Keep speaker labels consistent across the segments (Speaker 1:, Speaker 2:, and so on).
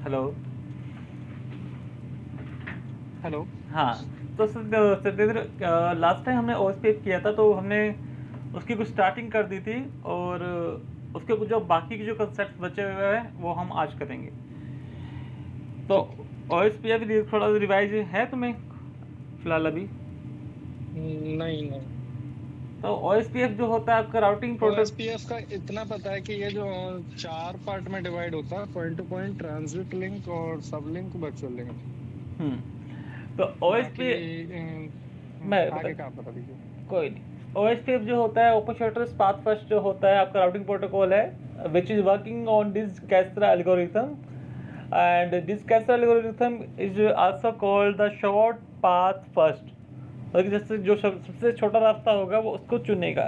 Speaker 1: Hello.
Speaker 2: Hello.
Speaker 1: हाँ, तो Satyendra, last time हमने ओएसपीएफ किया था तो हमने उसकी कुछ स्टार्टिंग कर दी थी, और उसके कुछ जो बाकी के जो कंसेप्ट बचे हुए हैं वो हम आज करेंगे। तो
Speaker 2: ठीक है।
Speaker 1: ओएसपीएफ थोड़ा रिवाइज है तुम्हें फिलहाल अभी?
Speaker 2: नहीं नहीं।
Speaker 1: तो ओएसपीएफ जो होता है आपका राउटिंग प्रोटोकॉल।
Speaker 2: ओएसपीएफ का इतना पता है कि ये जो चार पार्ट में डिवाइड होता है, point two point, transit link और सब लिंक, वर्चुअल लिंक।
Speaker 1: तो
Speaker 2: बाकी
Speaker 1: ओएसपी मैं बता,
Speaker 2: आगे का आप बता दीजिए।
Speaker 1: कोई नहीं। ओएसपीएफ जो होता है ओपन शॉर्टेस्ट पाथ फर्स्ट जो होता है आपका राउटिंग प्रोटोकॉल है, which is working on this Dijkstra algorithm, and this Dijkstra algorithm is also called the short path first. मतलब जैसे जो सबसे छोटा रास्ता होगा वो उसको चुनेगा।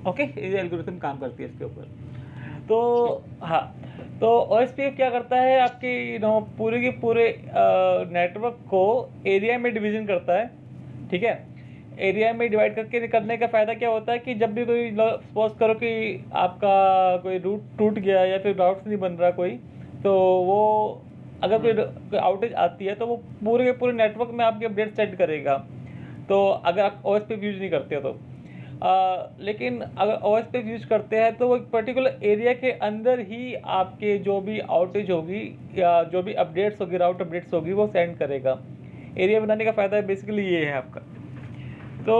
Speaker 1: ओके, ये एल्गोरिथम काम करती है इसके ऊपर। तो
Speaker 2: ठीक।
Speaker 1: हाँ, तो ओएसपीएफ क्या करता है आपके पूरे के पूरे नेटवर्क को एरिया में डिवीजन करता है। ठीक है, एरिया में डिवाइड करके करने का फ़ायदा क्या होता है कि जब भी कोई सपोज करो कि आपका कोई रूट टूट गया या फिर राउट्स नहीं बन रहा कोई, तो वो अगर
Speaker 2: हम्म।
Speaker 1: कोई आउटेज आती है तो वो पूरे के पूरे नेटवर्क में आपके अपडेट सेंड करेगा। तो अगर आप ओ एस पी यूज़ नहीं करते हो तो लेकिन अगर ओ एस पी यूज़ करते हैं तो वो एक पर्टिकुलर एरिया के अंदर ही आपके जो भी आउटेज होगी या जो भी अपडेट्स होगी, राउट अपडेट्स होगी, वो सेंड करेगा। एरिया बनाने का फ़ायदा बेसिकली ये है आपका। तो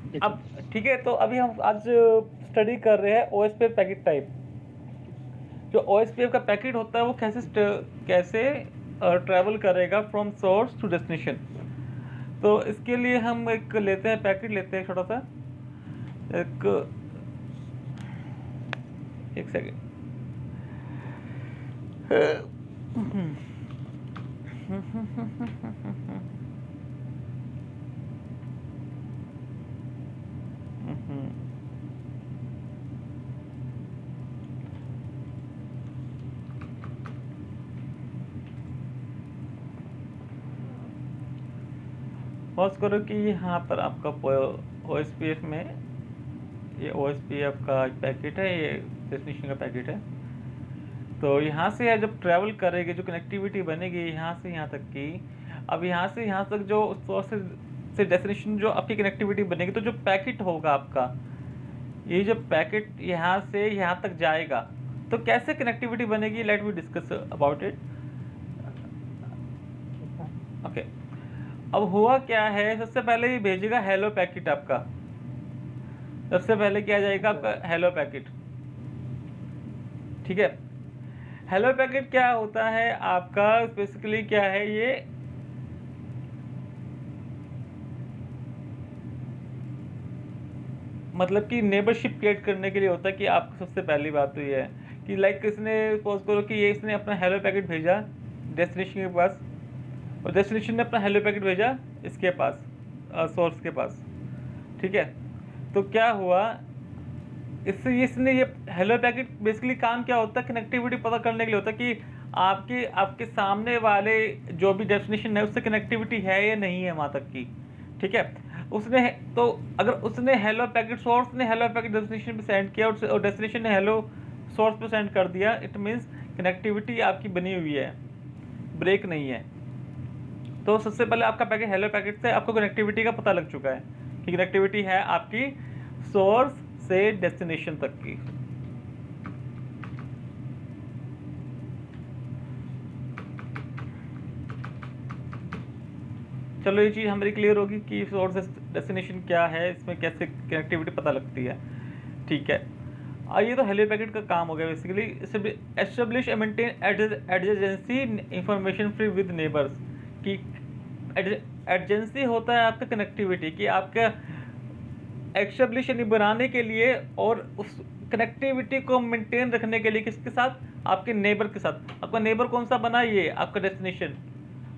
Speaker 2: ठीक है।
Speaker 1: अब ठीक है, तो अभी हम आज स्टडी कर रहे हैं O S P packet type. जो ओ एस पी का पैकेट होता है वो कैसे ट्रैवल करेगा फ्रॉम सोर्स टू डेस्टिनेशन। तो इसके लिए हम एक लेते हैं, पैकेट लेते हैं छोटा सा। एक एक सेकेंड। पॉज करो कि यहाँ पर आपका ओ एस पी एफ में, ये ओ एस पी एफ का पैकेट है, ये डेस्टिनेशन का पैकेट है। तो यहाँ से जब ट्रैवल करेगी, जो कनेक्टिविटी बनेगी यहाँ से यहाँ तक की, अब यहाँ से यहाँ तक जो सोर्स से डेस्टिनेशन जो आपकी कनेक्टिविटी बनेगी, तो जो पैकेट होगा आपका, ये जो पैकेट यहाँ से यहाँ तक जाएगा, तो कैसे कनेक्टिविटी बनेगी, let we discuss about it. Okay, अब हुआ क्या है, सबसे पहले ये भेजेगा हेलो पैकेट आपका। सबसे पहले क्या जाएगा
Speaker 2: अच्छा।
Speaker 1: आपका हेलो पैकेट। ठीक है, हेलो पैकेट क्या होता है आपका, बेसिकली क्या है ये, मतलब कि नेबरशिप क्रिएट करने के लिए होता है। कि आपको सबसे पहली बात तो ये है कि लाइक किसने सपोज करो कि ये इसने अपना हेलो पैकेट भेजा डेस्टिनेशन के पास, और डेस्टिनेशन ने अपना हेलो पैकेट भेजा इसके पास, सोर्स के पास। ठीक है, तो क्या हुआ, इससे इसने ये हेलो पैकेट बेसिकली काम क्या होता है, कनेक्टिविटी पता करने के लिए होता है कि आपके आपके सामने वाले जो भी डेस्टिनेशन है उससे कनेक्टिविटी है या नहीं है वहाँ तक की। ठीक है, उसने तो अगर उसने हेलो पैकेट, सोर्स ने हेलो पैकेट डेस्टिनेशन पे सेंड किया और डेस्टिनेशन ने हेलो सोर्स पे सेंड कर दिया, इट मीन्स कनेक्टिविटी आपकी बनी हुई है, ब्रेक नहीं है। तो सबसे पहले आपका पैकेट हेलो पैकेट से आपको कनेक्टिविटी का पता लग चुका है कि कनेक्टिविटी है आपकी सोर्स से डेस्टिनेशन तक की। चलो ये चीज़ हमारी क्लियर होगी कि सोर्स डेस्टिनेशन क्या है, इसमें कैसे कनेक्टिविटी पता लगती है। ठीक है, ये तो हेलो पैकेट का काम हो गया basically. Establish and maintain adjacency information free with neighbours. कि एडजेंसी होता है आपका कनेक्टिविटी, कि आपका एस्टेब्लिश यानी बनाने के लिए और उस कनेक्टिविटी को मेंटेन रखने के लिए किसके साथ, आपके नेबर के साथ। आपका नेबर कौन सा बना, ये आपका डेस्टिनेशन।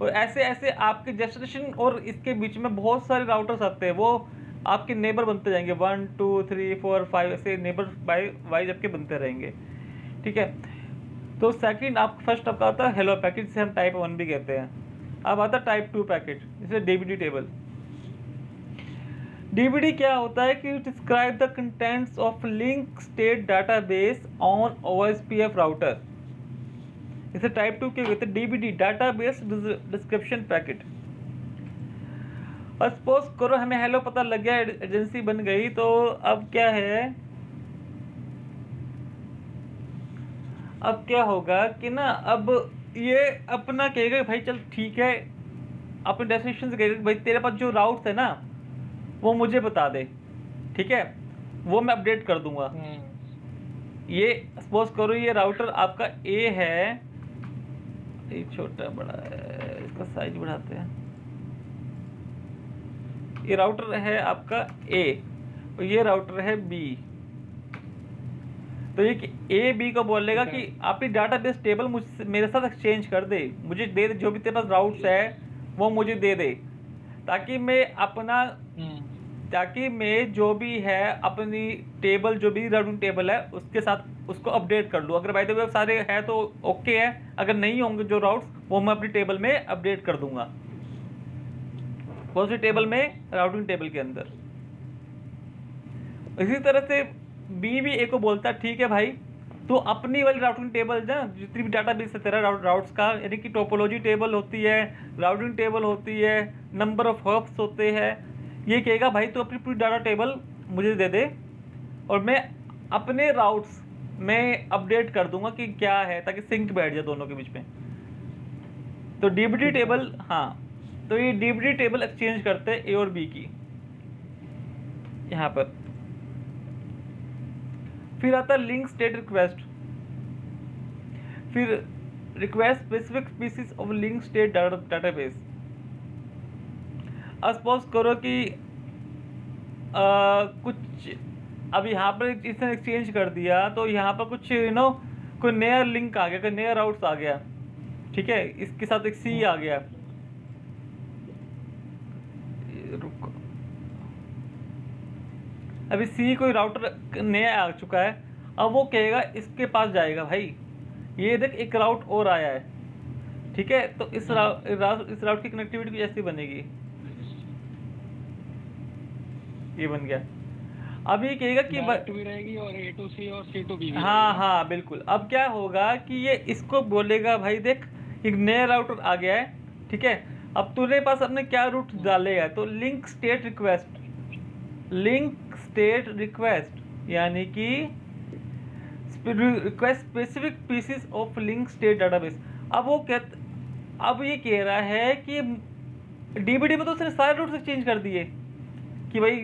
Speaker 1: और ऐसे ऐसे आपके डेस्टिनेशन और इसके बीच में बहुत सारे राउटर्स आते हैं, वो आपके नेबर बनते जाएंगे, 1 2 3 4 5 ऐसे नेबर बाय वाइज आपके बनते रहेंगे। ठीक है, तो सेकंड आप फर्स्ट आपका आता है हेलो पैकेट, से हम टाइप 1 भी कहते हैं। अब आता है टाइप 2 पैकेट, जैसे डीबीडी टेबल। डीबीडी क्या होता है कि describe the contents of link state database on OSPF router. इसे टाइप 2 क्या कहते हैं? DBD, database description packet. और सपोज करो हमें हेलो पता लग गया, एजेंसी बन गई, तो अब क्या है, अब क्या होगा कि ना, अब ये अपना कहेगा भाई चल ठीक है, अपने डेस्टिनेशन से कहेगा भाई तेरे पास जो राउट्स है ना वो मुझे बता दे, ठीक है, वो मैं अपडेट कर दूंगा। ये सपोज करो ये राउटर आपका ए है, ये छोटा बड़ा है, इसका साइज बढ़ाते हैं। ये राउटर है आपका ए और ये राउटर है बी। तो ये ए बी को बोलेगा कि आपकी डाटाबेस टेबल मुझसे मेरे साथ एक्सचेंज कर दे, मुझे दे दे, जो भी तेरे पास राउट्स है वो मुझे दे दे, ताकि मैं अपना ताकि मैं जो भी है अपनी टेबल, जो भी राउटिंग टेबल है उसके साथ उसको अपडेट कर लूँ। अगर बाय द वे सारे हैं तो ओके है, अगर नहीं होंगे जो राउट्स वो मैं अपनी टेबल में अपडेट कर दूंगा। कौन सी टेबल में? राउटिंग टेबल के अंदर। इसी तरह से बी भी ए को बोलता है ठीक है भाई, तो अपनी वाली राउटिंग टेबल ना, जितनी भी डाटाबेस है तेरा राउट्स का, यानी कि टोपोलॉजी टेबल होती है, राउटिंग टेबल होती है, नंबर ऑफ हॉप्स होते हैं, ये कहेगा भाई तो अपनी पूरी डाटा टेबल मुझे दे दे और मैं अपने राउट्स में अपडेट कर दूंगा कि क्या है, ताकि सिंक बैठ जाए दोनों के बीच में। तो डीबीडी टेबल, हाँ, तो ये डीबीडी टेबल एक्सचेंज करते हैं ए और बी की यहाँ पर। फिर आता है लिंक स्टेट रिक्वेस्ट, फिर request specific species of link state database. अब सपोज करो कि कुछ अब यहाँ पर इसने एक्सचेंज कर दिया, तो यहाँ पर कुछ कोई नया लिंक आ गया, कोई नया राउट्स आ गया, ठीक है, इसके साथ एक सी आ गया। रुको, अभी सी कोई राउटर नया आ चुका है, अब वो कहेगा इसके पास जाएगा भाई, ये देख एक राउट और आया है, ठीक है, तो इस राउट की कनेक्टिविटी कुछ ऐसी बनेगी, ये बन गया। अब ये कहेगा कि
Speaker 2: भी रहेगी और A to C और C to B भी।
Speaker 1: हाँ हाँ बिल्कुल। अब क्या होगा कि ये इसको बोलेगा भाई देख एक नया राउटर आ गया है, ठीक है, अब तेरे पास अपने क्या रूट डालेगा, तो link state request, link state request यानी कि request specific pieces of link state database. अब ये कह रहा है कि डीबीडी में तो उसने सारे रूट्स एक्सचेंज कर दिए कि भाई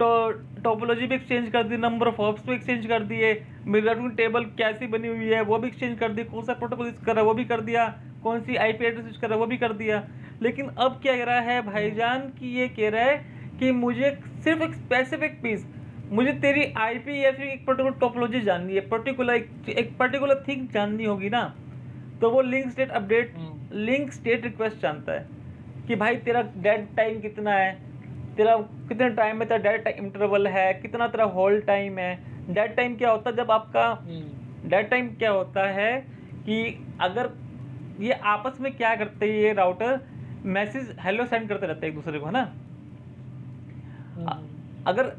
Speaker 1: टोपोलॉजी भी एक्सचेंज कर दी, नंबर ऑफ हॉप्स भी एक्सचेंज कर दिए, मेरी राउटिंग टेबल कैसी बनी हुई है वो भी एक्सचेंज कर दी, कौन सा प्रोटोकॉल यूज कर रहा है वो भी कर दिया, कौन सी आईपी एड्रेस यूज कर रहा है वो भी कर दिया। लेकिन अब क्या कह रहा है भाईजान कि ये कह रहा है कि मुझे सिर्फ एक स्पेसिफिक पीस, मुझे तेरी आईपी या फिर एक पर्टिकुलर टोपोलॉजी जाननी है, एक पर्टिकुलर थिंग जाननी होगी ना, तो वो link state update, link state request जानता है कि भाई तेरा डेड टाइम कितना है, तेरा कितने टाइम में तेरा डेड टाइम इंटरवल है, कितना तेरा होल्ड टाइम है। डेड टाइम क्या होता है, जब आपका डेड टाइम क्या होता है कि अगर ये आपस में क्या करते हैं, ये राउटर मैसेज हेलो सेंड करते रहते हैं एक दूसरे को, है ना। अगर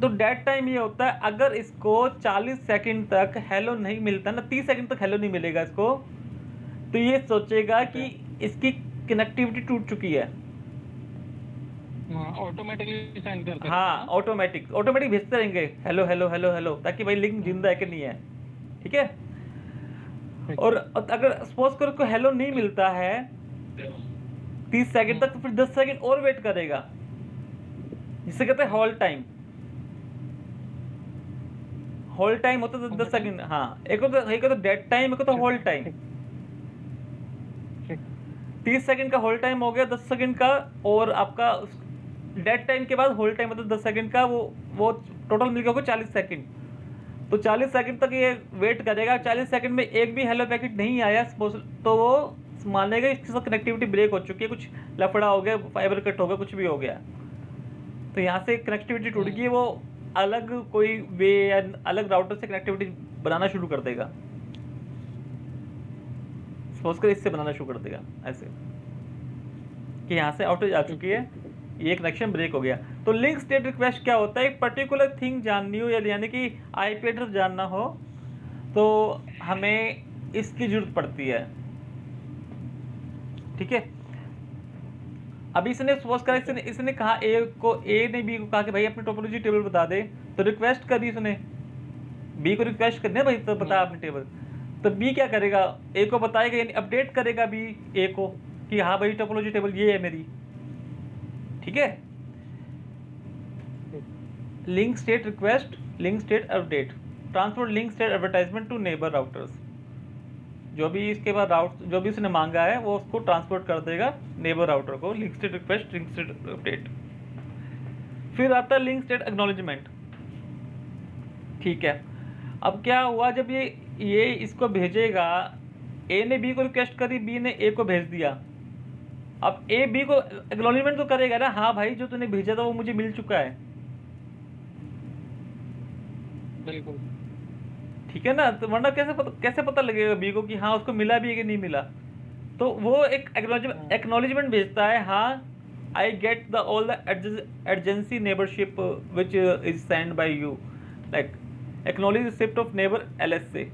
Speaker 1: तो डेड टाइम ये होता है, अगर इसको 40 सेकंड तक हेलो नहीं मिलता ना, 30 सेकंड तक हेलो नहीं मिलेगा इसको, तो ये सोचेगा कि इसकी कनेक्टिविटी टूट चुकी है,
Speaker 2: ऑटोमेटिकली सेंड करते हैं।
Speaker 1: हाँ, ऑटोमेटिक भेजते रहेंगे हेलो हेलो हेलो हेलो, ताकि भाई लिंक जिंदा है कि नहीं है, ठीक है। और अगर सपोज करो को हेलो नहीं मिलता है 30 सेकंड तक, तो फिर 10 सेकंड और वेट करेगा, जिसे कहते हैं होल्ड टाइम। होल्ड टाइम होता है 10 सेकंड, हाँ, एक तो डेड टाइम, एक तो होल्ड टाइम। 30 सेकंड का होल्ड टाइम हो गया, 10 सेकंड का, और आपका डेड टाइम के बाद होल्ड टाइम मतलब 10 सेकंड का, वो टोटल मिलकर होगा 40 सेकंड। तो 40 सेकंड तक ये वेट करेगा, 40 सेकंड में एक भी हेलो पैकेट नहीं आया तो वो मानेगा इसके साथ कनेक्टिविटी ब्रेक हो चुकी है, कुछ लफड़ा हो गया, फाइबर कट हो गया, कुछ भी हो गया, तो यहाँ से कनेक्टिविटी टूट गई, वो अलग कोई वे या अलग राउटर से कनेक्टिविटी बनाना शुरू कर देगा, सपोज कर इससे बनाना शुरू कर देगा, ऐसे कि यहाँ से आउटेज आ चुकी है, ये कनेक्शन ब्रेक हो गया। तो लिंक स्टेट रिक्वेस्ट क्या होता है, एक पर्टिकुलर थिंग जाननी हो, यानी कि आईपी एड्रेस जानना हो, तो हमें इसकी जरूरत पड़ती है। ठीक है, अभी इसने सपोज करा, इसने कहा ए ने बी को कहा कि भाई अपनी टोपोलॉजी टेबल बता दे, तो रिक्वेस्ट करी उसने, बी को रिक्वेस्ट करने भाई तो बता अपनी टेबल, तो बी क्या करेगा, ए को बताएगा, यानी अपडेट करेगा बी ए को कि हाँ भाई टोपोलॉजी टेबल ये है मेरी। ठीक है, link state request, link state update, transport link state advertisement to neighbour routers. जो भी इसके बाद जो भी उसने मांगा है वो उसको ट्रांसपोर्ट कर देगा नेबर राउटर को, link state request, link state update. फिर आता है लिंक स्टेट एक्नॉलेजमेंट। ठीक है, अब क्या हुआ, जब ये इसको भेजेगा, ए ने बी को रिक्वेस्ट करी, बी ने ए को भेज दिया, अब ए बी को एक्नॉलेजमेंट तो करेगा ना, हाँ भाई जो तूने भेजा था वो मुझे मिल चुका है।
Speaker 2: बिल्कुल।
Speaker 1: ठीक है ना, तो वरना कैसे पता लगेगा बी को कि हाँ उसको मिला भी है कि नहीं मिला। तो वो एक एक्नॉलेजमेंट भेजता है, हाँ I get the all the adjacency neighbourship which is send by you, like acknowledge receipt of neighbour LSA।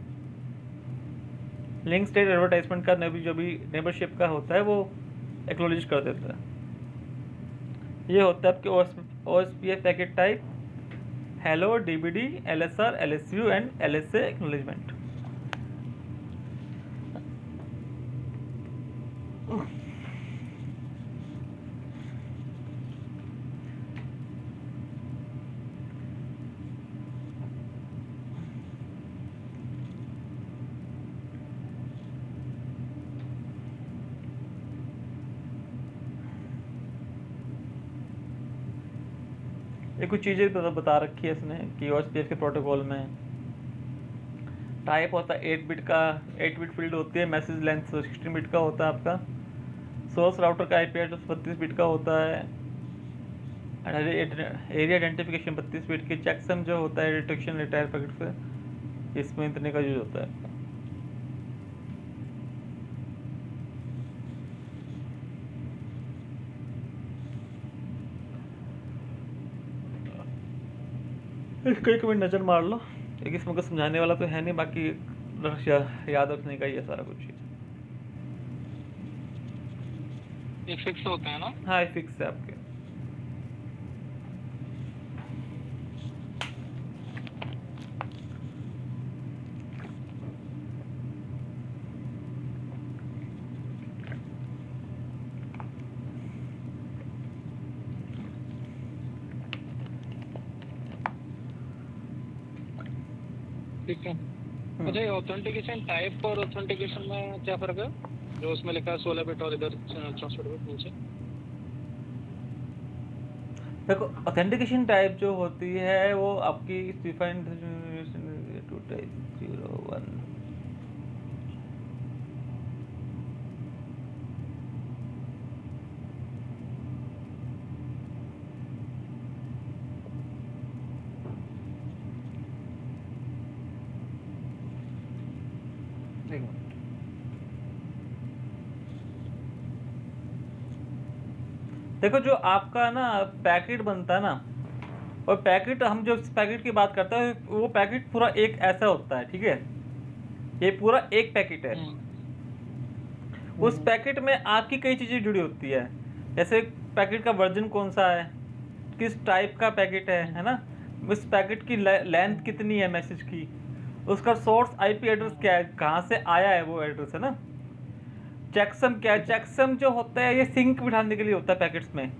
Speaker 1: Link state advertisement का जो भी नेबरशिप का होता है वो एक्नॉलेज कर देता है। ये होता है आपके OSPF packet type, hello, DBD, LSR, LSU and LSA acknowledgement. ये कुछ चीज़ें बता रखी है इसने कि OSPF के प्रोटोकॉल में टाइप होता है 8 बिट का, 8 बिट फील्ड होती है, मैसेज लेंथ 16 बिट का होता है आपका, सोर्स राउटर का IP एड्रेस 32 बिट का होता है, एरिया आइडेंटिफिकेशन 32 बिट की, चेकसम जो होता है डिटेक्शन रिटायर पैकेट से, इसमें इतने का यूज होता है। इसको एक मिनट नज़र मार लो, एक इसमें को समझाने वाला तो है नहीं, बाकी याद रखने का ही है सारा कुछ चीज़।
Speaker 2: ये फिक्स होते हैं ना?
Speaker 1: हाँ, ये फिक्स है आपके।
Speaker 2: ठीक है। अच्छा, ये ऑथेंटिकेशन टाइप और ऑथेंटिकेशन में क्या फर्क है? जो उसमें लिखा है 16 बिट और इधर 64 बिट नीचे।
Speaker 1: देखो, ऑथेंटिकेशन टाइप जो होती है वो आपकी डिफाइंड 2.0.1 देखो, जो आपका ना पैकेट बनता है ना, और पैकेट हम जो पैकेट की बात करते हैं वो पैकेट पूरा एक ऐसा होता है। ठीक है, ये पूरा एक पैकेट है। उस पैकेट में आपकी कई चीज़ें जुड़ी होती है, जैसे पैकेट का वर्जन कौन सा है, किस टाइप का पैकेट है ना, उस पैकेट की लेंथ कितनी है मैसेज की, उसका सोर्स IP एड्रेस क्या है, कहाँ से आया है वो एड्रेस, है ना। चेकसम क्या है, चेकसम जो होता है ये सिंक बिठाने के लिए होता है पैकेट्स में,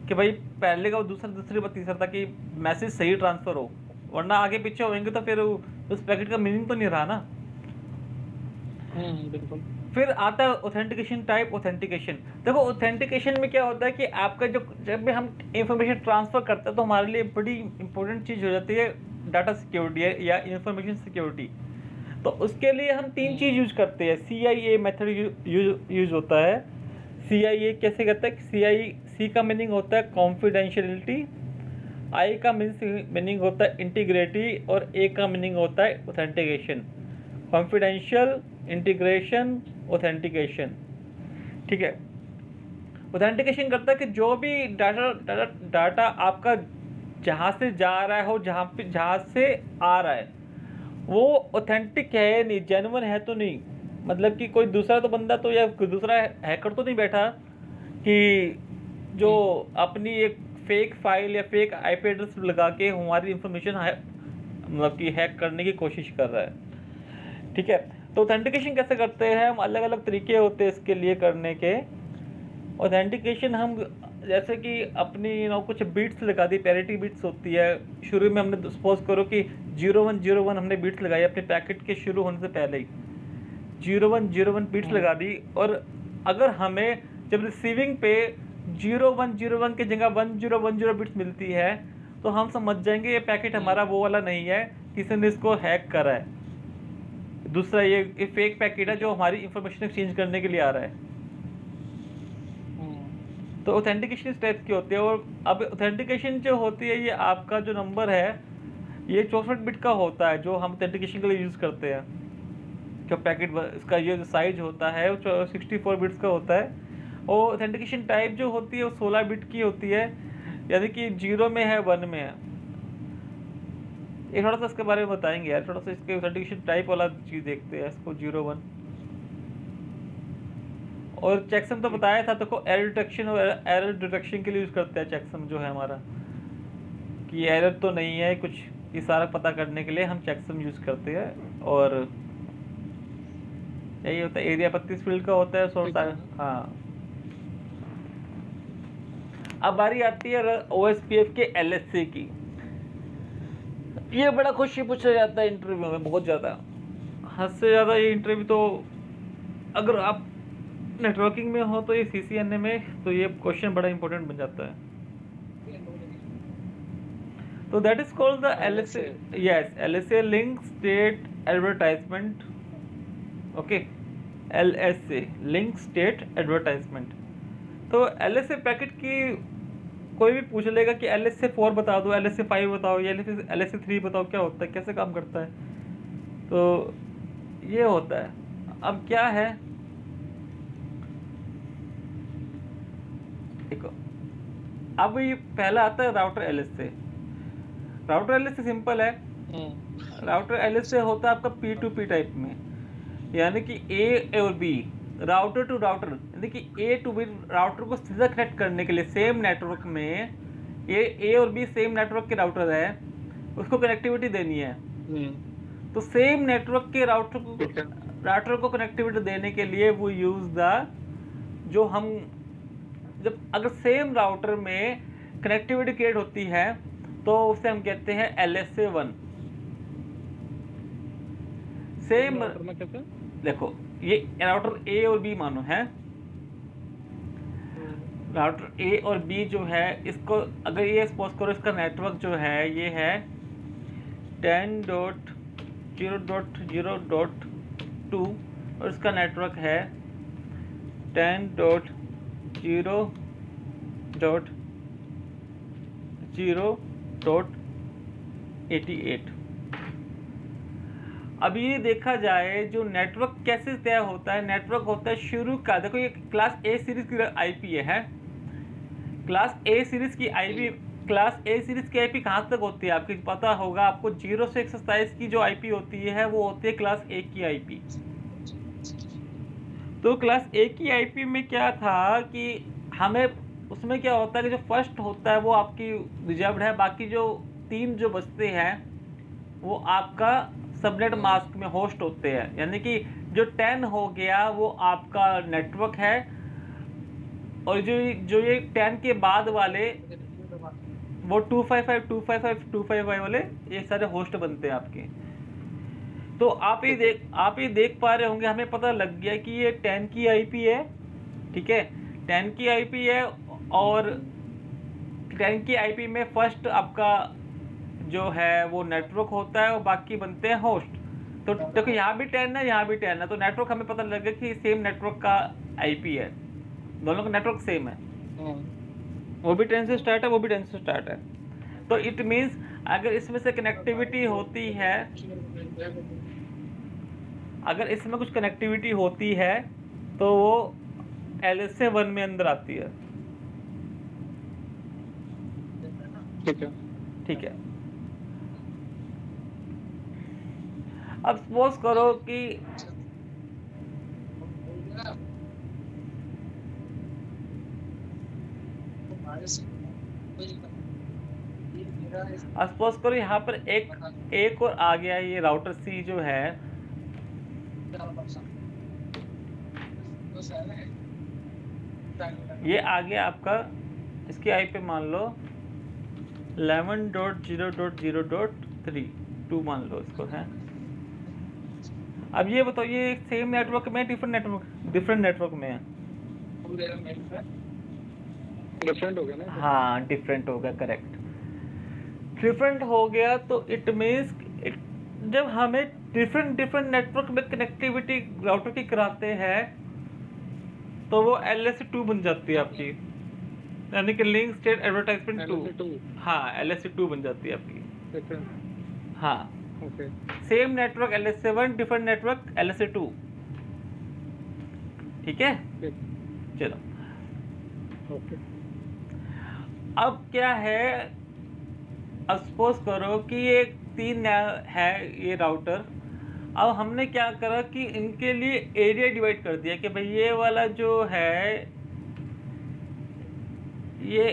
Speaker 1: कि भाई पहले का दूसरा, दूसरी बार तीसरा, ताकि मैसेज सही ट्रांसफ़र हो, वरना आगे पीछे होंगे तो फिर उस पैकेट का मीनिंग तो नहीं रहा ना।
Speaker 2: बिल्कुल।
Speaker 1: फिर आता है ऑथेंटिकेशन टाइप, ऑथेंटिकेशन। देखो, ऑथेंटिकेशन में क्या होता है कि आपका जब भी हम इंफॉर्मेशन ट्रांसफ़र करते हैं तो हमारे लिए बड़ी इंपॉर्टेंट चीज़ हो जाती है डाटा सिक्योरिटी या इंफॉर्मेशन सिक्योरिटी। तो उसके लिए हम 3 चीज़ यूज करते हैं। CIA मेथड यूज होता है। CIA कैसे करता है? C का मीनिंग होता है कॉन्फिडेंशियलिटी, I का मीनिंग होता है इंटीग्रिटी, और A का मीनिंग होता है ऑथेंटिकेशन। Confidential, integration, authentication. ठीक है, ऑथेंटिकेशन करता है कि जो भी डाटा आपका जहाँ से जा रहा है हो, जहाँ से आ रहा है, वो ऑथेंटिक है या नहीं, जेन्युइन है तो नहीं, मतलब कि कोई दूसरा तो बंदा तो या कोई दूसरा हैकर तो नहीं बैठा कि जो अपनी एक फेक फाइल या फेक आईपी एड्रेस लगा के हमारी इंफॉर्मेशन मतलब कि हैक करने की कोशिश कर रहा है। ठीक है, तो ऑथेंटिकेशन कैसे करते हैं हम? अलग अलग तरीके होते हैं इसके लिए करने के। ऑथेंटिकेशन हम जैसे कि अपनी कुछ बीट्स लगा दी, पैरिटी बीट्स होती है। शुरू में हमने सपोज करो कि 0101 हमने बीट्स लगाई अपने पैकेट के शुरू होने से पहले ही 0101 बीट्स लगा दी, और अगर हमें जब रिसीविंग पे 0101 की जगह 1010 बिट्स मिलती है तो हम समझ जाएंगे ये पैकेट हमारा वो वाला नहीं है, किसी ने इसको हैक करा है। दूसरा ये फेक पैकेट है जो हमारी इंफॉर्मेशन एक्सचेंज करने के लिए आ रहा है। तो ऑथेंटिकेशन इस टाइप की होती है। और अब ऑथेंटिकेशन जो होती है, ये आपका जो नंबर है ये 64 बिट का होता है जो हम ऑथेंटिकेशन के लिए यूज़ करते हैं। जो पैकेट इसका ये जो साइज होता है वो 64 बिट्स का होता है। और ऑथेंटिकेशन टाइप जो होती है वो 16 बिट की होती है, यानी कि 0 में है 1 में है। ये थोड़ा सा इसके बारे में बताएंगे यार, थोड़ा सा इसके ऑथेंटिकेशन टाइप वाला चीज़ देखते हैं इसको 01। और चेकसम तो बताया था, देखो एरर डिटेक्शन और एरर डिटेक्शन के लिए यूज़ करते हैं चेकसम जो है हमारा, कि एरर तो नहीं है कुछ, ये सारा पता करने के लिए हम चेकसम यूज़ करते हैं। और यही होता है, एरिया 32 फील्ड का होता है सोर्स। हाँ, अब बारी आती है OSPF के LSA की। ये बड़ा क्वेश्चन पूछा जाता है इंटरव्यू में, बहुत ज़्यादा, हद से ज़्यादा। ये इंटरव्यू तो अगर आप नेटवर्किंग में हो तो ये CCNA में तो ये क्वेश्चन बड़ा इंपॉर्टेंट बन जाता है। तो that is called the LSA। Yes, LSA link state advertisement. Okay, LSA link state advertisement. तो LSA पैकेट की कोई भी पूछ लेगा कि LSA 4 बता दो, LSA 5 बताओ या LSA 3 बताओ, क्या होता है, कैसे काम करता है। तो ये होता है। अब क्या है, देखो, अब ये पहला आता है router LSA। Router LSA simple है। राउटर LSA होता है आपका P2P टाइप में, यानी कि A और B, राउटर टू राउटर, यानी कि A टू B राउटर को सीधा कनेक्ट करने के लिए सेम नेटवर्क में, ये A और B सेम नेटवर्क के राउटर है, उसको कनेक्टिविटी देनी है। तो सेम नेटवर्क के राउटर को कनेक्टिविटी देने के लिए वो यूज द, जो हम जब अगर सेम राउटर में कनेक्टिविटी क्रिएट होती है तो उसे हम कहते हैं LSA 1। सेम देखो, ये राउटर A और B मानो है, राउटर A और B जो है, इसको अगर ये सपोज करो इसका नेटवर्क जो है ये है 10.0.0.2 और इसका नेटवर्क है 10.0.0.88। अब ये देखा जाए जो नेटवर्क कैसे तय होता है, नेटवर्क होता है शुरू का, देखो ये क्लास A सीरीज की आईपी है, क्लास A सीरीज की आईपी, क्लास A सीरीज की आईपी कहाँ तक होती है आपको पता होगा, आपको 0 से 127 की जो आईपी होती है वो होती है क्लास A की आईपी। तो क्लास A की आईपी में क्या था कि हमें उसमें क्या होता है कि जो फर्स्ट होता है वो आपकी रिजर्व्ड है, बाकी जो 3 जो बचते हैं वो आपका सबनेट मास्क में होस्ट होते हैं, यानी कि जो 10 हो गया वो आपका नेटवर्क है, और जो ये 10 के बाद वाले वो 255 255 255 वाले ये सारे होस्ट बनते हैं आपके। तो आप ये देख पा रहे होंगे, हमें पता लग गया कि ये 10 की आईपी है, ठीक है, 10 की आईपी है, और 10 की आईपी में फर्स्ट आपका जो है वो नेटवर्क होता है और बाकी बनते हैं होस्ट। तो देखो यहाँ भी 10 है, यहाँ भी 10 है, तो नेटवर्क हमें पता लग गया कि सेम नेटवर्क का आईपी है, दोनों का नेटवर्क सेम है, वो भी 10 से स्टार्ट है, वो भी 10 से स्टार्ट है। तो इट मीन्स अगर इसमें से कनेक्टिविटी होती है, अगर इसमें कुछ कनेक्टिविटी होती है तो वो LSA 1 में अंदर आती है। ठीक है। अब सपोज करो कि अब सपोज करो यहाँ पर एक और आ गया ये राउटर सी जो है, ये आ गया आपका, इसकी आई पे मान लो 11.0.0.3 2 मान लो इसको है। अब ये बताओ ये सेम नेटवर्क में डिफरेंट नेटवर्क में है?
Speaker 2: डिफरेंट हो गया ना?
Speaker 1: हाँ डिफरेंट हो गया, करेक्ट। डिफरेंट हो गया तो इट मीन्स जब हमें डिफरेंट नेटवर्क में कनेक्टिविटी राउटर की कराते हैं तो वो LSC2 बन जाती है आपकी, यानी कि लिंक स्टेट एडवर्टाइजमेंट 2। हाँ LSC2 बन जाती है आपकी। हाँ
Speaker 2: okay.
Speaker 1: Same network LSC1, different network LSC2। ठीक है, चलो।
Speaker 2: ओके।
Speaker 1: अब क्या है, अब सपोज करो कि ये 3 है ये राउटर। अब हमने क्या करा कि इनके लिए एरिया डिवाइड कर दिया कि भाई ये वाला जो है ये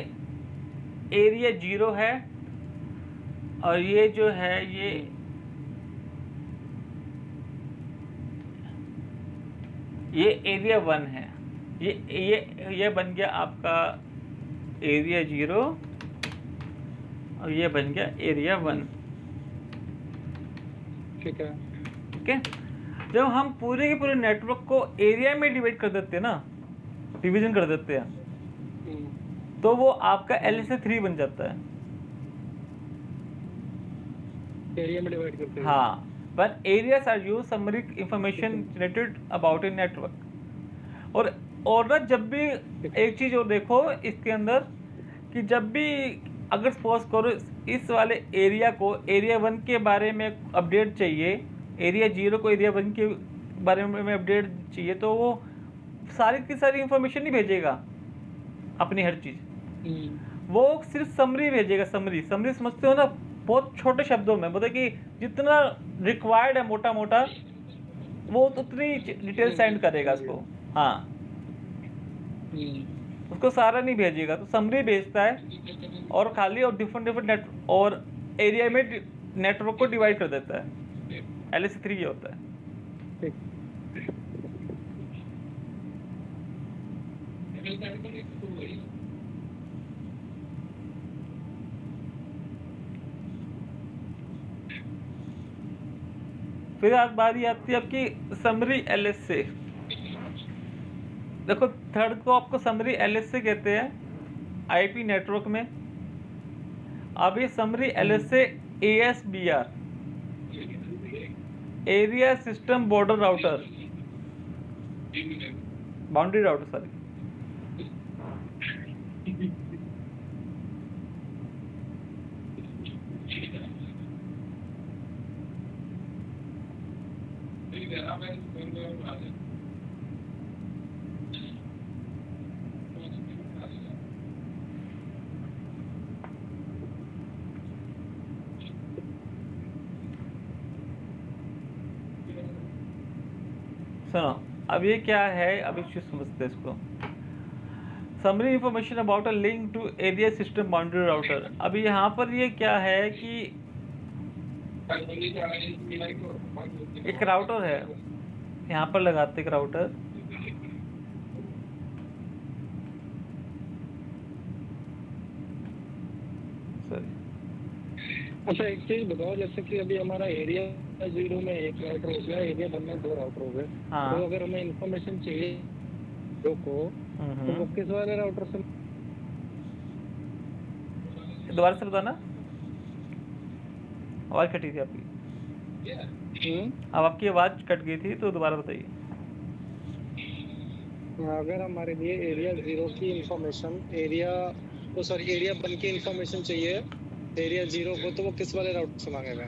Speaker 1: एरिया 0 है और ये जो है ये एरिया 1 है। ये बन गया आपका एरिया 0 और ये बन गया एरिया 1।
Speaker 2: ठीक है।
Speaker 1: ठीक है, जब हम पूरे के पूरे नेटवर्क को एरिया में डिवाइड कर देते हैं ना, डिवीजन कर देते हैं, तो वो आपका LSA3 बन जाता है।
Speaker 2: एरिया में डिवाइड करते हैं।
Speaker 1: हाँ, but areas are used summary information generated about a network। और ना जब भी एक चीज और देखो इसके अंदर कि जब भी अगर सपोज करो इस वाले एरिया को एरिया 1 के बारे में अपडेट चाहिए, एरिया 0 को एरिया 1 के बारे में अपडेट चाहिए, तो वो सारी की सारी इंफॉर्मेशन नहीं भेजेगा अपनी हर चीज़, वो सिर्फ समरी भेजेगा। समरी समझते हो ना, बहुत छोटे शब्दों में मतलब कि जितना रिक्वायर्ड है मोटा मोटा वो उतनी डिटेल सेंड करेगा उसको। हाँ, उसको सारा नहीं भेजेगा, तो समरी भेजता है और खाली और डिफरेंट नेट और एरिया में नेटवर्क को डिवाइड कर देता है। LSA3 ये होता है। फिर आज बारी आती है आपकी समरी LSA। देखो थर्ड को आपको समरी LSA कहते हैं IP नेटवर्क में। अब ये summary LSA ASBR area system border router, boundary router sorry. सुनो अब ये क्या है, अब एक चीज समझते हैं इसको। Summary information about a link to area system boundary router. अब यहाँ पर ये क्या है कि एक राउटर है, यहाँ पर लगाते एक राउटर, सॉरी।
Speaker 2: अच्छा एक चीज बताओ, जैसे कि अभी हमारा एरिया 0 में एक राउटर हो गया, एरिया 1 में 2 राउटर हो गए।
Speaker 1: हाँ।
Speaker 2: तो अगर हमें इंफॉर्मेशन चाहिए तो वो किस वाले राउटर से?
Speaker 1: दोबारा से बताना, आवाज कटी थी आपकी। अब आपकी आवाज कट गई थी तो दोबारा बताइए।
Speaker 2: अगर हमारे लिए एरिया 0 की इंफॉर्मेशन एरिया 1 की इंफॉर्मेशन चाहिए एरिया 0 को, तो वो किस वाले राउटर से मांगेगा?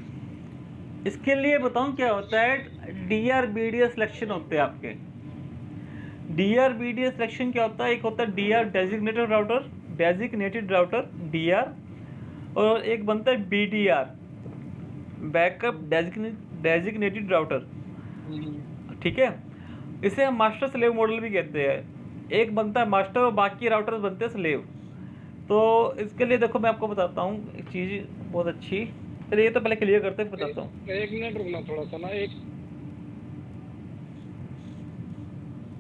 Speaker 1: इसके लिए बताऊं क्या होता है, DRBDS सिलेक्शन होते हैं आपके। DRBDS सिलेक्शन क्या होता है, एक होता है DR डेजिग्नेटेड राउटर DR, और एक बनता है BDR बैकअप डेजिग्नेटेड राउटर। ठीक है, इसे हम मास्टर स्लेव मॉडल भी कहते हैं। एक बनता है मास्टर और बाकी राउटर्स बनते हैं स्लेव। तो इसके लिए देखो मैं आपको बताता हूँ एक चीज़ बहुत अच्छी। चलिए ये तो पहले क्लियर करते हैं, बताता हूँ।
Speaker 2: एक मिनट रुकना थोड़ा सा ना, एक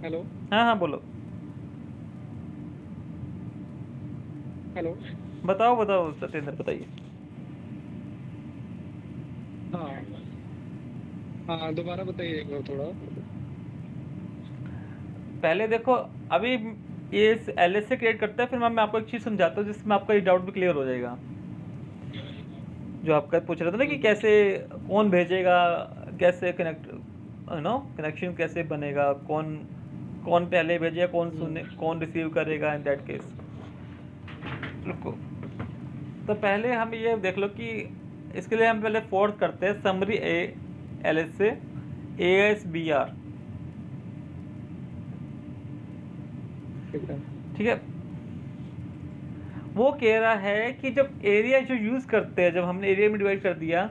Speaker 2: हेलो
Speaker 1: हाँ हाँ बोलो,
Speaker 2: हेलो।
Speaker 1: बताओ बताओ सत्येंद्र बताइए।
Speaker 2: हाँ हाँ, दोबारा बताइए एक बार थोड़ा।
Speaker 1: पहले देखो, अभी ये एल एस से क्रिएट करता है, फिर मैं आपको एक चीज़ समझाता हूँ जिसमें आपका ये डाउट भी क्लियर हो जाएगा। जो आपका पूछ रहा था ना कि
Speaker 2: हम्म,
Speaker 1: कैसे, कौन भेजेगा, कैसे कनेक्ट, नो कनेक्शन कैसे बनेगा, कौन कौन पहले भेजेगा, कौन सुने,
Speaker 2: हम्म,
Speaker 1: कौन रिसीव करेगा इन दैट केस। रुको, तो पहले हम ये देख लो कि इसके लिए हम पहले फोर्स करते हैं समरी ए एल एस से ए एस बी आर।
Speaker 2: ठीक है।
Speaker 1: ठीक है, वो कह रहा है कि जब एरिया जो यूज़ करते हैं, जब हमने एरिया में डिवाइड कर दिया,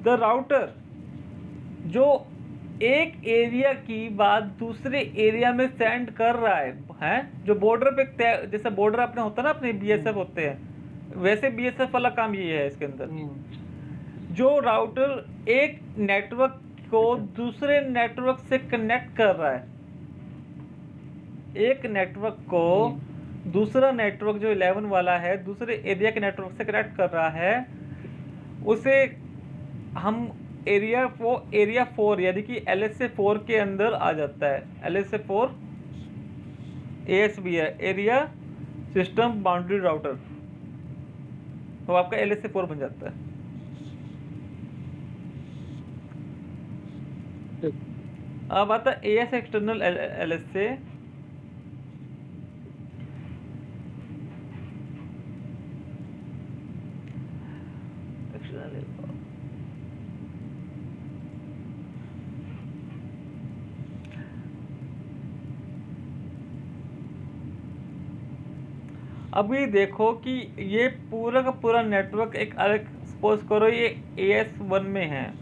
Speaker 1: द राउटर जो एक एरिया की बात दूसरे एरिया में सेंड कर रहा है जो बॉर्डर पे जैसे बॉर्डर अपने होता है ना, अपने बीएसएफ
Speaker 2: हम्म,
Speaker 1: होते हैं, वैसे बीएसएफ वाला काम ये है इसके अंदर।
Speaker 2: हम्म,
Speaker 1: जो राउटर एक नेटवर्क को
Speaker 2: ठीक है।
Speaker 1: दूसरे नेटवर्क से कनेक्ट कर रहा है, एक नेटवर्क को
Speaker 2: हम्म,
Speaker 1: दूसरा नेटवर्क जो 11 वाला है दूसरे एरिया के नेटवर्क से कनेक्ट कर रहा है, उसे हम एरिया 4 यानी कि एल एस ए 4 के अंदर आ जाता है। L S A 4 A S B है, एरिया सिस्टम बाउंड्री राउटर, तो आपका एल एस ए 4 बन जाता है।
Speaker 2: ठीक।
Speaker 1: अब आता है A S external L S से। अभी देखो कि ये पूरा का पूरा नेटवर्क एक अलग, सपोज करो ये ए एस 1 में है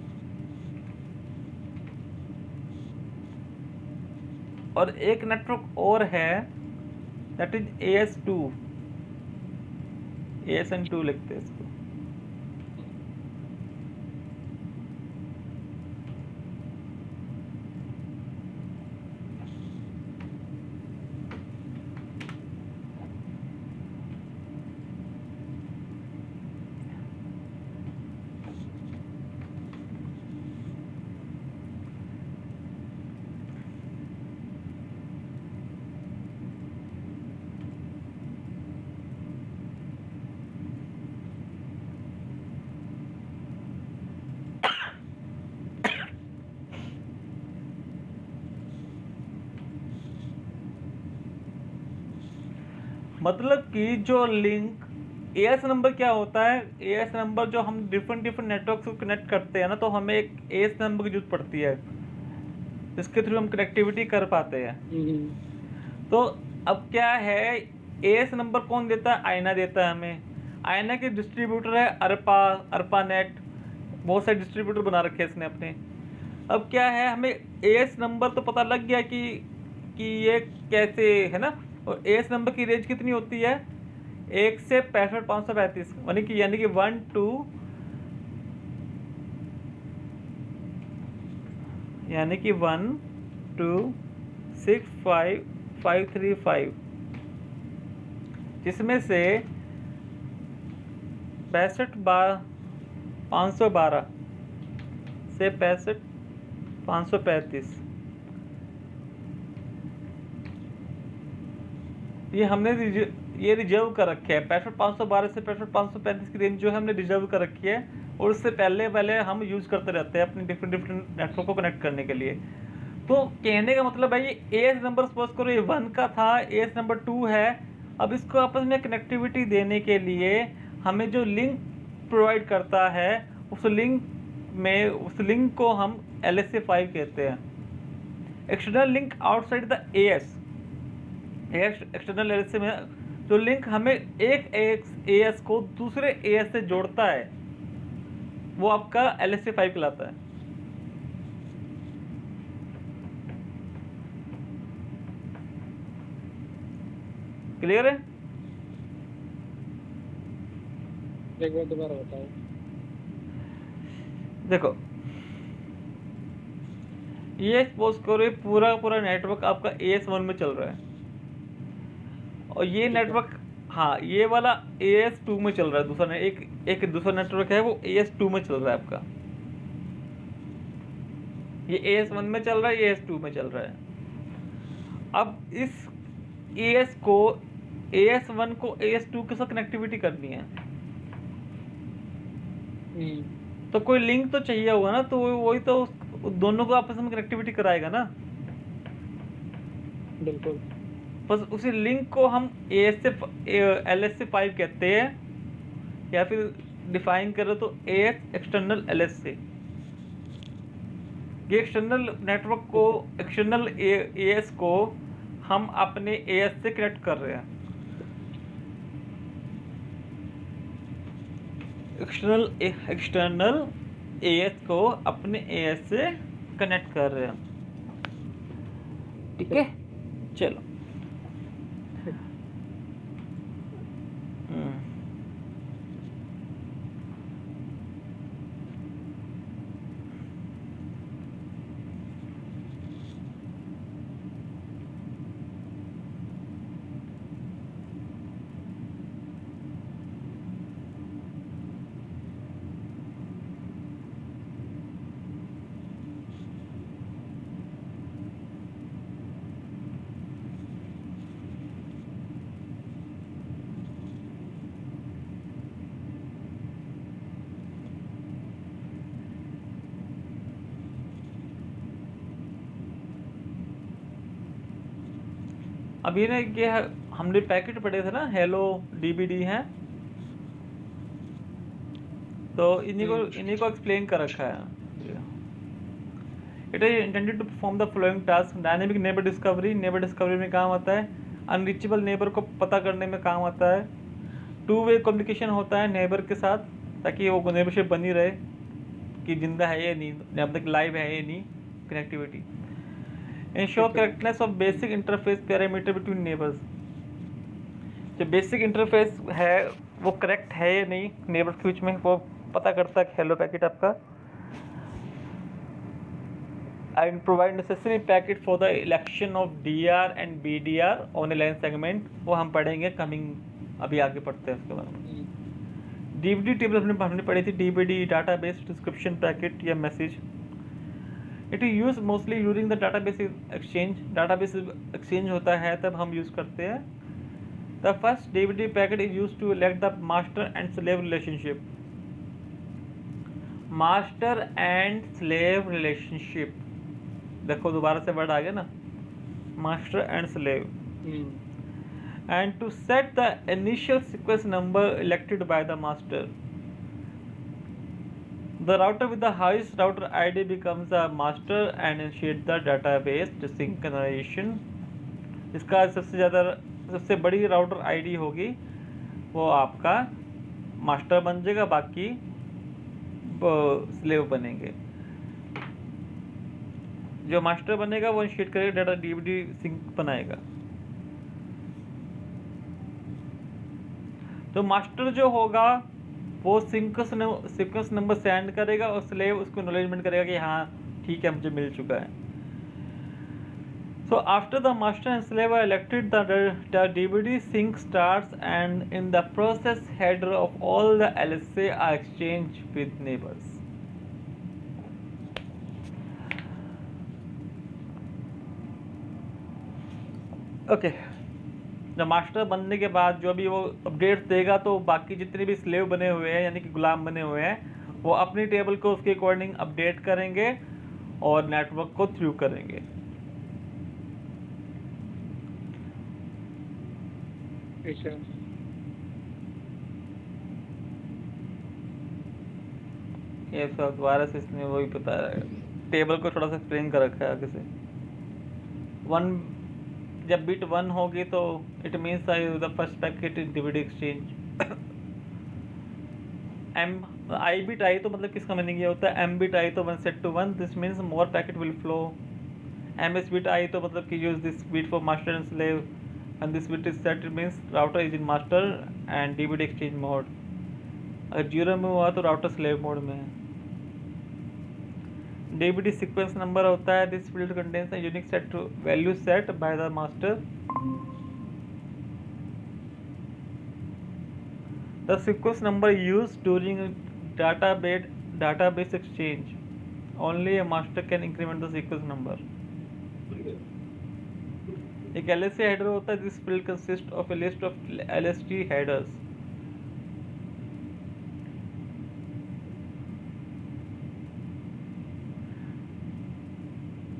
Speaker 1: और एक नेटवर्क और है that is A S 2, A S N 2 लिखते हैं इसको। मतलब कि जो लिंक एएस नंबर क्या होता है, एएस नंबर जो हम डिफरेंट डिफरेंट नेटवर्क को कनेक्ट करते हैं ना, तो हमें एक एएस नंबर की जरूरत पड़ती है जिसके थ्रू हम कनेक्टिविटी कर पाते हैं। तो अब क्या है, एएस नंबर कौन देता है, आईना देता है हमें। आईना के डिस्ट्रीब्यूटर है अरपा, अरपा नेट, बहुत सारे डिस्ट्रीब्यूटर बना रखे हैं इसने अपने। अब क्या है, हमें एएस नंबर तो पता लग गया कि ये कैसे है ना, और एएस नंबर की रेंज कितनी होती है, 1 से 65,535, यानी कि 1 टू, यानी कि 1 2 6 5 5 3 5, जिसमें से 65,512 से 65,535 ये हमने ये रिजर्व कर रखे हैं। 65,512 से 65,535 की रेंज जो है हमने रिजर्व कर रखी है, और उससे पहले पहले हम यूज़ करते रहते हैं अपने डिफरेंट डिफरेंट नेटवर्क को कनेक्ट करने के लिए। तो कहने का मतलब है ये एएस नंबर सपोज करो ये 1 का था, एएस नंबर 2 है। अब इसको आपस में कनेक्टिविटी देने के लिए हमें जो लिंक प्रोवाइड करता है, उस लिंक को हम LSA5 कहते हैं, external link outside the as. External LSA में जो लिंक हमें एक एएस को दूसरे एएस से जोड़ता है, वो आपका LSA5 कहलाता है। क्लियर है?
Speaker 2: एक बार दोबारा बताओ।
Speaker 1: देखो, ये सपोज करो ये पूरा पूरा नेटवर्क आपका AS1 में चल रहा है, और ये
Speaker 2: ठीक है।
Speaker 1: नेटवर्क, हाँ ये वाला AS2 में चल रहा है। दूसरा एक दूसरा नेटवर्क है वो AS2 में चल रहा है आपका। ये AS1 में चल रहा है, ये AS2 में चल रहा है। अब इस AS1 को AS2 के साथ कनेक्टिविटी करनी है, तो कोई लिंक तो चाहिए होगा ना, तो वही तो दोनों को आपस में कनेक्टिविटी कराएगा ना।
Speaker 2: बिल्कुल।
Speaker 1: बस उसी लिंक को हम LS5 कहते हैं, या फिर डिफाइन करो तो AS एक्सटर्नल LS से। ये एक्सटर्नल नेटवर्क को, एक्सटर्नल AS को हम अपने AS से कनेक्ट कर रहे हैं। एक्सटर्नल AS को अपने AS से कनेक्ट कर रहे हैं। ठीक है, चलो। अब ये हमने पैकेट पढ़े थे ना, हेलो DBD हैं, तो इन्हीं को एक्सप्लेन कर रखा है। It is intended to perform the following task. Dynamic neighbour discovery, neighbour discovery में काम आता है। अनरीचेबल नेबर को पता करने में काम आता है। टू वे कम्युनिकेशन होता है नेबर के साथ, ताकि वो नेबरशिप बनी रहे कि जिंदा है या नहीं, जब तक लाइव है या नहीं, connectivity. Ensure correctness of basic interface parameter between neighbours. जो बेसिक इंटरफेस है वो करेक्ट है या नहीं नेबर्स के बीच में, वो पता करता है हेलो पैकेट आपका। And provide necessary packet for the election of DR and BDR on A line segment. वो हम पढ़ेंगे कमिंग, अभी आगे पढ़ते हैं उसके बारे में। DBD टेबल हमने पढ़ी थी, DBD डाटाबेस डिस्क्रिप्शन पैकेट या message. It is use mostly during the database exchange. Database exchange होता है तब हम यूज करते हैं। The first DBD packet is use to elect the master and slave relationship. Master and slave relationship, देखो दोबारा से वर्ड आ गया ना, master and slave. And to set the initial sequence number elected by the master. The router with the highest router ID becomes the master and initiate the database synchronization. इसका सबसे बड़ी router ID होगी, वो आपका master बन जाएगा, बाकी slave बनेंगे। जो मास्टर बनेगा वो इनिशिएट करेगा, डाटा DBD सिंक बनाएगा। तो मास्टर जो होगा वो सीक्वेंस नंबर सेंड करेगा, और स्लेव उसको एक्नॉलेजमेंट करेगा कि हाँ ठीक है मुझे मिल चुका है। So after the master and slave are elected, the DBD sync starts, and in the process header of all the LSA are exchanged with neighbors. Okay, जब मास्टर बनने के बाद जो भी वो अपडेट देगा, तो बाकी जितने भी स्लेव बने हुए हैं यानी कि गुलाम बने हुए हैं, वो अपनी टेबल को उसके अकॉर्डिंग अपडेट करेंगे और नेटवर्क को थ्रू करेंगे। ये सब दोबारा से इसने वही बता रहा है, टेबल को थोड़ा सा एक्सप्लेन कर रखा है आगे से। जब बिट 1 होगी तो it means the first packet is DBD exchange. I bit I तो मतलब किसका मीनिंग ये होता है, M बिट आई तो 1 set to 1, this means more packet will flow. MS bit I तो मतलब कि use this bit for master and slave, and this bit is set, it means router is in master and DBD exchange mode. अगर 0 में हुआ तो router slave mode में है। DBD sequence number होता है, this field contains a unique set value set bye the master. The sequence number used during database exchange. Only a master can increment the sequence number. एक LSC header होता है, this field consists of a list of LST headers.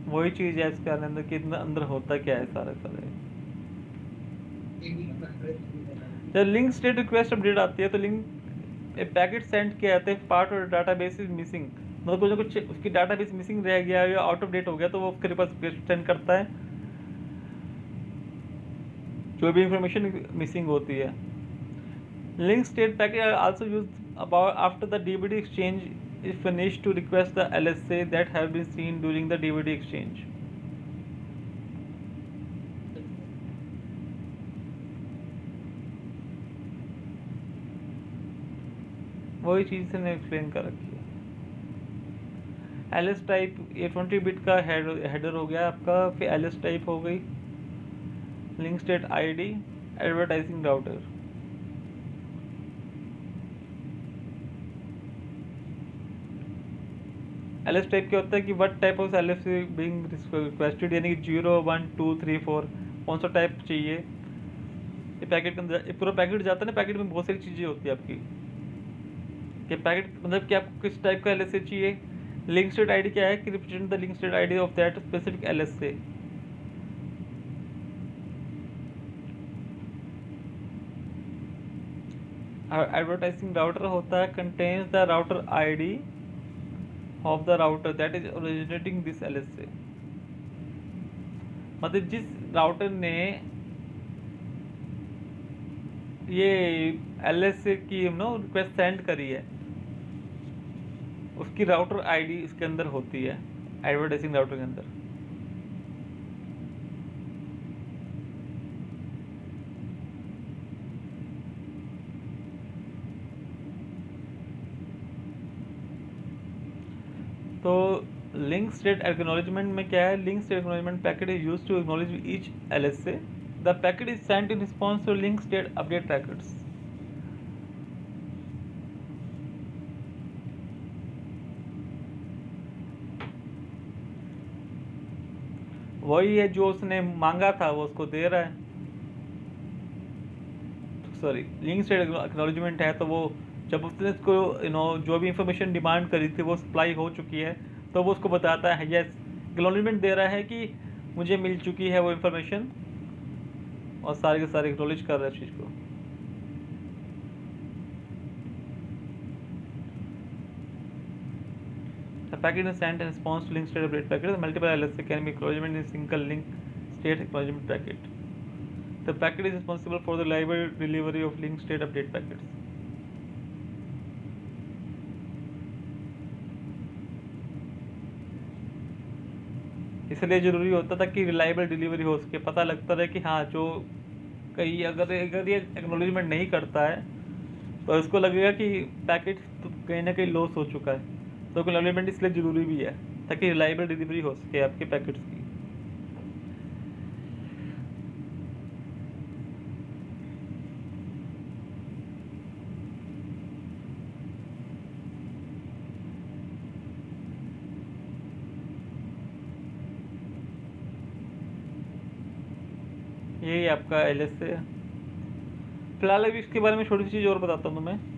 Speaker 1: वही चीज है इसके अंदर कि अंदर होता क्या है सारे सारे। जब लिंक स्टेट रिक्वेस्ट अपडेट आती है तो लिंक पैकेट सेंड किया जाता है, पार्ट और डाटाबेस इज मिसिंग, मतलब कुछ उसकी डाटाबेस मिसिंग रह गया या आउट ऑफ डेट हो गया तो वो उसके पास रिक्वेस्ट सेंड करता है, जो भी इंफॉर्मेशन मिसिंग होती है। Link state packet also use about after the DBD exchange is finished to request the LSA that have been seen during the DBD exchange. वही चीज़ से एक्सप्लेन कर रखी है। LS टाइप ये 20 बिट का हेडर हो गया आपका, फिर LS टाइप हो गई, link state ID, advertising router. LS type क्या होता है कि what type of LS being requested, यानी कि 0 1 2 3 4 कौन सा टाइप चाहिए। ये पैकेट के अंदर पूरा पैकेट जाता है ना, पैकेट में बहुत सारी चीज़ें होती है आपकी कि पैकेट मतलब कि आपको किस टाइप का LSA चाहिए। लिंक स्टेट ID क्या है कि represent the link state ID of that specific LSA। Advertising router होता है contains the router ID of the router that is originating this LSA, मतलब जिस राउटर ने ये LSA की रिक्वेस्ट सेंड करी है उसकी राउटर ID इसके अंदर होती है, एडवर्टाइजिंग राउटर के अंदर। तो लिंक स्टेट एक्नॉलेजमेंट में क्या है, link state acknowledgement packet is used to acknowledge each LSA। The packet is sent in response to link state update packets. वही है जो उसने मांगा था वो उसको दे रहा है। सॉरी, लिंक स्टेट एक्नॉलेजमेंट है तो वो जब उसने इसको जो भी इंफॉर्मेशन डिमांड करी थी वो सप्लाई हो चुकी है तो वो उसको बताता है यस, एक्नॉलेजमेंट दे रहा है कि मुझे मिल चुकी है वो इंफॉर्मेशन, और सारे के सारे एक्नॉलेज कर रहे हैं इस चीज़ को। The packet is sent in response to link state update packet. Multiple LSA can be acknowledgement in single link state acknowledgement packet. The packet is responsible for the reliable delivery of link state update packets. इसलिए ज़रूरी होता था कि reliable delivery हो सके, पता लगता रहे कि हाँ जो कहीं अगर ये एक्नॉलेजमेंट नहीं करता है तो इसको लगेगा कि पैकेट तो कहीं ना कहीं लॉस हो चुका है, तो एक्नॉलेजमेंट इसलिए ज़रूरी भी है ताकि रिलायबल डिलीवरी हो सके आपके पैकेट्स की। यही आपका LSA। फिलहाल अभी इसके बारे में छोटी सी चीज़ और बताता हूँ तुम्हें।